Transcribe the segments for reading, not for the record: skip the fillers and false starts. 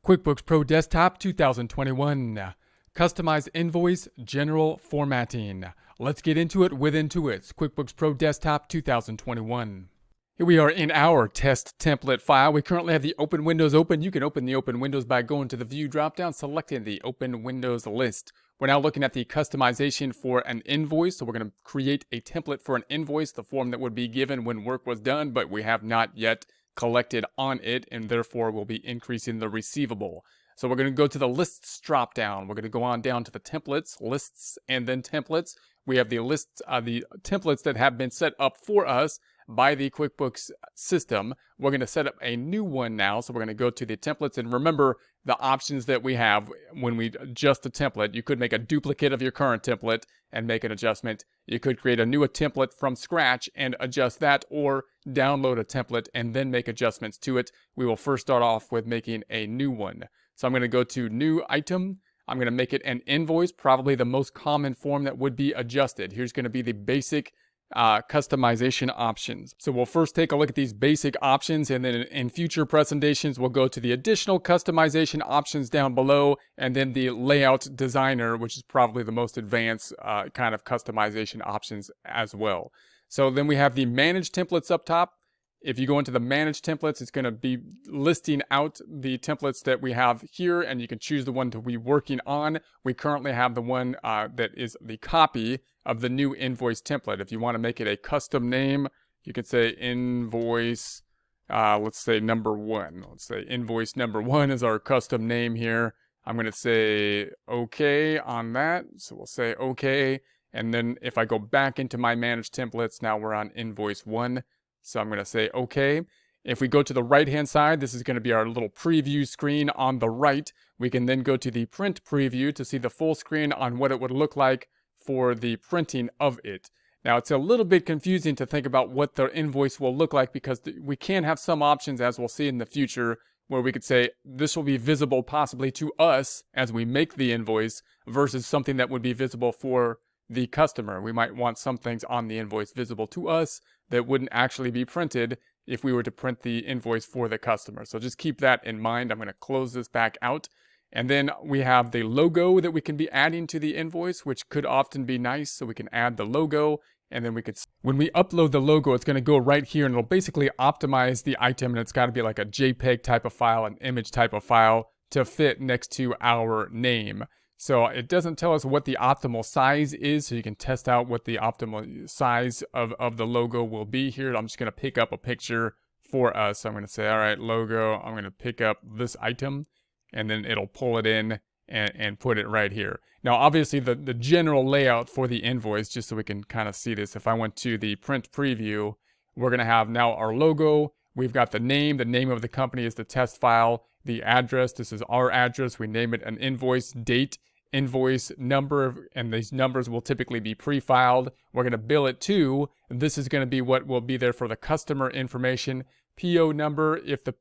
QuickBooks Pro Desktop 2021. Customize invoice general formatting. Let's get into it with Intuit's QuickBooks Pro Desktop 2021. Here we are in our test template file. We currently have the open windows open. You can open the open windows by going to the view dropdown, selecting the open windows list. We're now looking at the customization for an invoice. So we're going to create a template for an invoice, the form that would be given when work was done, but we have not yet collected on it, and therefore we'll be increasing the receivable. So we're going to go to the lists dropdown. We're going to go on down to the templates, lists, and then templates. We have the lists, the templates that have been set up for us by the QuickBooks system. We're going to set up a new one now. So we're going to go to the templates, and remember the options that we have when we adjust the template. You could make a duplicate of your current template and make an adjustment. You could create a new template from scratch and adjust that, or download a template and then make adjustments to it. We will first start off with making a new one. So I'm going to go to new item. I'm going to make it an invoice, probably the most common form that would be adjusted. Here's going to be the basic customization options. So we'll first take a look at these basic options, and then in future presentations we'll go to the additional customization options down below, and then the layout designer, which is probably the most advanced kind of customization options as well. So then we have the manage templates up top. If you go into the manage templates, it's going to be listing out the templates that we have here, and you can choose the one to be working on. We currently have the one that is the copy of the new invoice template. If you want to make it a custom name, you can say invoice, let's say number 1. Let's say invoice number 1 is our custom name here. I'm going to say okay on that. So we'll say okay. And then if I go back into my manage templates, now we're on invoice 1. So I'm going to say okay. If we go to the right-hand side, this is going to be our little preview screen on the right. We can then go to the print preview to see the full screen on what it would look like for the printing of it. Now, it's a little bit confusing to think about what the invoice will look like, because we can have some options, as we'll see in the future, where we could say this will be visible possibly to us as we make the invoice versus something that would be visible for the customer. We might want some things on the invoice visible to us that wouldn't actually be printed if we were to print the invoice for the customer. So just keep that in mind. I'm going to close this back out. And then we have the logo that we can be adding to the invoice, which could often be nice. So we can add the logo, and then we could, when we upload the logo, it's going to go right here, and it'll basically optimize the item, and it's got to be like a JPEG type of file, an image type of file to fit next to our name. So it doesn't tell us what the optimal size is, so you can test out what the optimal size of the logo will be here. I'm just going to pick up a picture for us. So I'm going to say, all right, logo, I'm going to pick up this item, and then it'll pull it in and put it right here. Now, obviously, the general layout for the invoice, just so we can kind of see this, if I went to the print preview, we're going to have now our logo. We've got the name. The name of the company is the test file. The address, this is our address. We name it an invoice, date, invoice number, and these numbers will typically be pre-filed. We're going to bill it to. This is going to be what will be there for the customer information. PO number, if the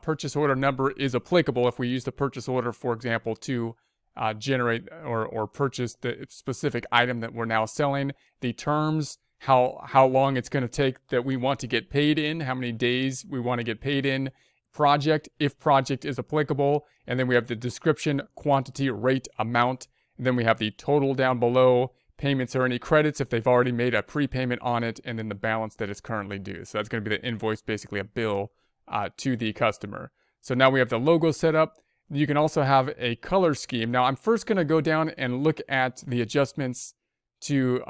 purchase order number is applicable, if we use the purchase order, for example, to generate or purchase the specific item that we're now selling. The terms, how long it's going to take that we want to get paid in, how many days we want to get paid in. Project, if project is applicable. And then we have the description, quantity, rate, amount. And then we have the total down below, payments or any credits if they've already made a prepayment on it, and then the balance that is currently due. So that's going to be the invoice, basically a bill to the customer. So now we have the logo set up. You can also have a color scheme. Now I'm first going to go down and look at the adjustments to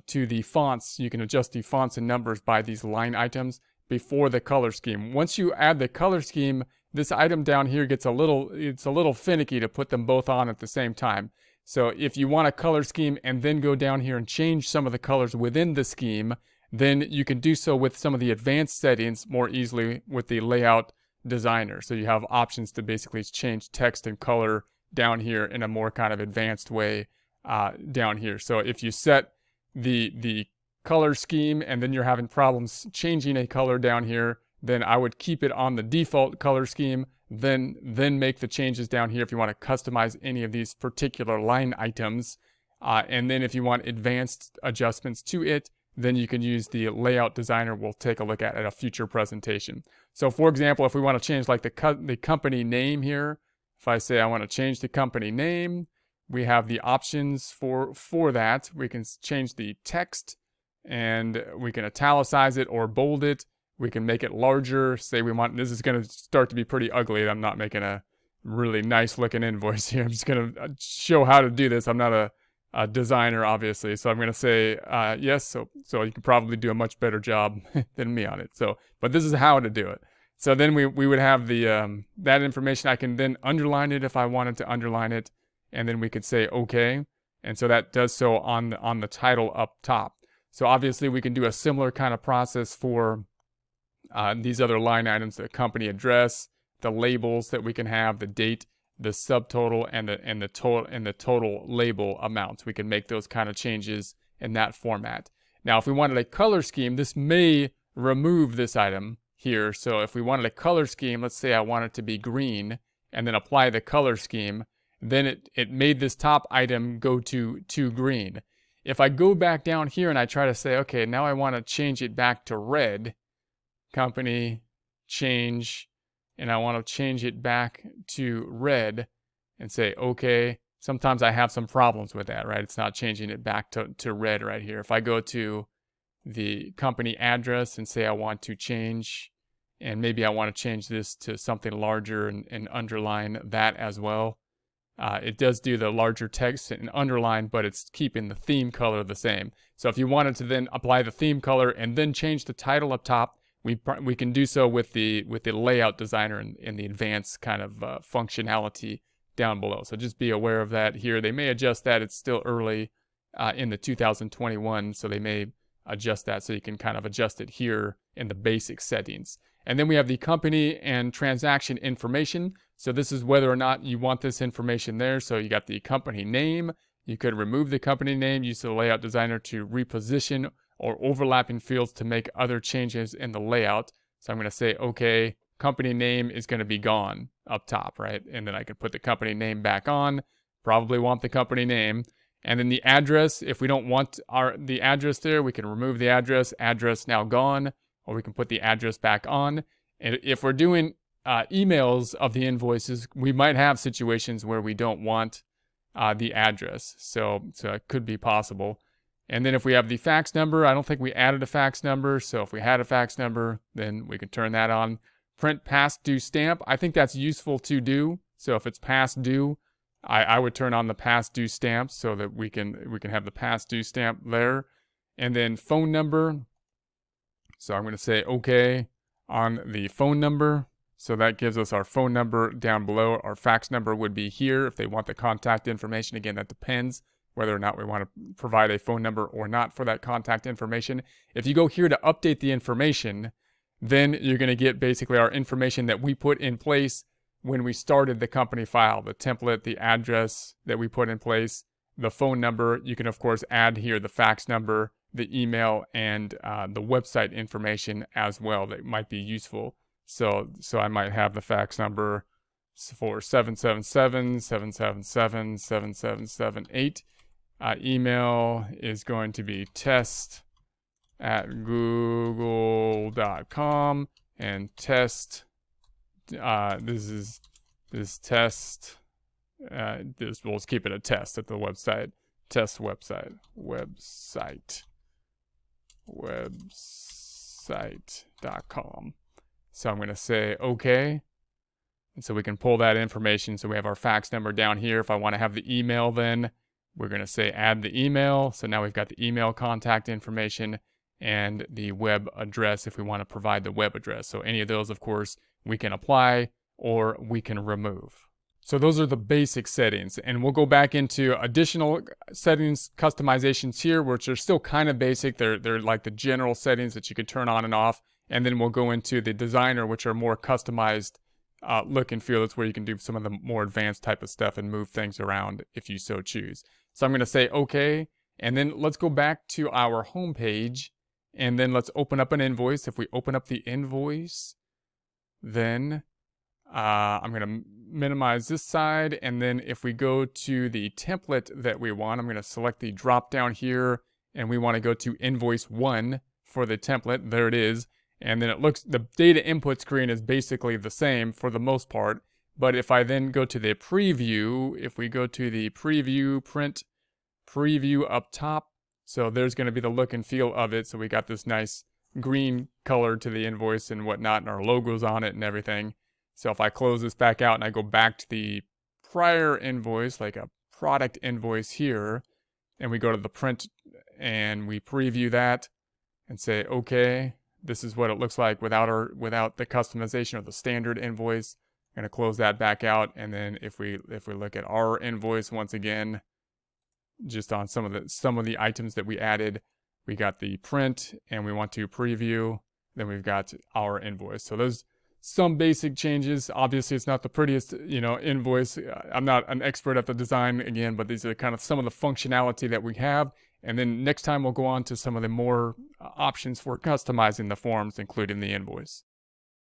the fonts. You can adjust the fonts and numbers by these line items before the color scheme. Once you add the color scheme, this item down here gets it's a little finicky to put them both on at the same time. So if you want a color scheme and then go down here and change some of the colors within the scheme, then you can do so with some of the advanced settings more easily with the layout designer. So you have options to basically change text and color down here in a more kind of advanced way down here. So if you set the color scheme and then you're having problems changing a color down here, then I would keep it on the default color scheme, then make the changes down here if you want to customize any of these particular line items. And then if you want advanced adjustments to it, then you can use the layout designer we'll take a look at a future presentation. So for example, if we want to change like the company name here, If I say I want to change the company name, we have the options for that. We can change the text, and we can italicize it or bold it. We can make it larger. Say we want, this is going to start to be pretty ugly. I'm not making a really nice looking invoice here. I'm just going to show how to do this. I'm not a designer, obviously. So I'm going to say yes. So you can probably do a much better job than me on it. But this is how to do it. So then we would have the that information. I can then underline it if I wanted to underline it. And then we could say OK. And so that does so on the title up top. So obviously we can do a similar kind of process for these other line items, the company address, the labels that we can have, the date, the subtotal, and the total label amounts. We can make those kind of changes in that format. Now, if we wanted a color scheme, this may remove this item here. So if we wanted a color scheme, let's say I want it to be green, and then apply the color scheme, then it made this top item go to green. If I go back down here and I try to say, okay, now I want to change it back to red, company, change, and I want to change it back to red and say, okay. Sometimes I have some problems with that, right? It's not changing it back to red right here. If I go to the company address and say I want to change, and maybe I want to change this to something larger and underline that as well. It does do the larger text and underline, but it's keeping the theme color the same. So if you wanted to then apply the theme color and then change the title up top, we can do so with the layout designer and the advanced kind of functionality down below. So just be aware of that here. They may adjust that. It's still early in the 2021, so they may adjust that, so you can kind of adjust it here in the basic settings. And then we have the company and transaction information. So this is whether or not you want this information there. So you got the company name. You could remove the company name, use the layout designer to reposition or overlapping fields to make other changes in the layout. So I'm going to say, okay, company name is going to be gone up top, right? And then I can put the company name back on. Probably want the company name. And then the address, if we don't want the address there, we can remove the address now gone, or we can put the address back on. And if we're doing emails of the invoices, we might have situations where we don't want the address. So it could be possible. And then if we have the fax number, I don't think we added a fax number. So if we had a fax number, then we can turn that on. Print past due stamp. I think that's useful to do. So if it's past due, I would turn on the past due stamp so that we can have the past due stamp there. And then phone number. So I'm going to say okay on the phone number. So that gives us our phone number down below. Our fax number would be here if they want the contact information. Again, that depends whether or not we want to provide a phone number or not for that contact information. If you go here to update the information, then you're going to get basically our information that we put in place when we started the company file, the template, the address that we put in place, the phone number. You can, of course, add here the fax number, the email, and the website information as well that might be useful. So I might have the fax number for 777-777-7778. Email is going to be test@google.com, and test, this test, we'll just keep it a test at the website, test website.com. So I'm going to say okay. And so we can pull that information. So we have our fax number down here. If I want to have the email, then we're going to say add the email. So now we've got the email contact information and the web address if we want to provide the web address. So any of those, of course, we can apply or we can remove. So those are the basic settings, and we'll go back into additional settings, customizations here, which are still kind of basic. They're like the general settings that you could turn on and off. And then we'll go into the designer, which are more customized look and feel. It's where you can do some of the more advanced type of stuff and move things around if you so choose. So I'm going to say okay, and then let's go back to our home page, and then let's open up an invoice. If we open up the invoice, then I'm going to minimize this side, and then if we go to the template that we want, I'm going to select the drop down here, and we want to go to invoice 1 for the template. There it is. And then it looks, the data input screen is basically the same for the most part, But if I then go to the preview, if we go to the preview, print preview up top, so there's going to be the look and feel of it. So we got this nice green color to the invoice and whatnot, and our logos on it and everything. So if I close this back out and I go back to the prior invoice, like a product invoice here, and we go to the print and we preview that and say, okay, this is what it looks like without the customization of the standard invoice. I'm going to close that back out. And then if we look at our invoice once again, just on some of the items that we added, we got the print and we want to preview, then we've got our invoice. So those some basic changes. Obviously it's not the prettiest, invoice. I'm not an expert at the design again, but these are kind of some of the functionality that we have. And then next time we'll go on to some of the more options for customizing the forms, including the invoice.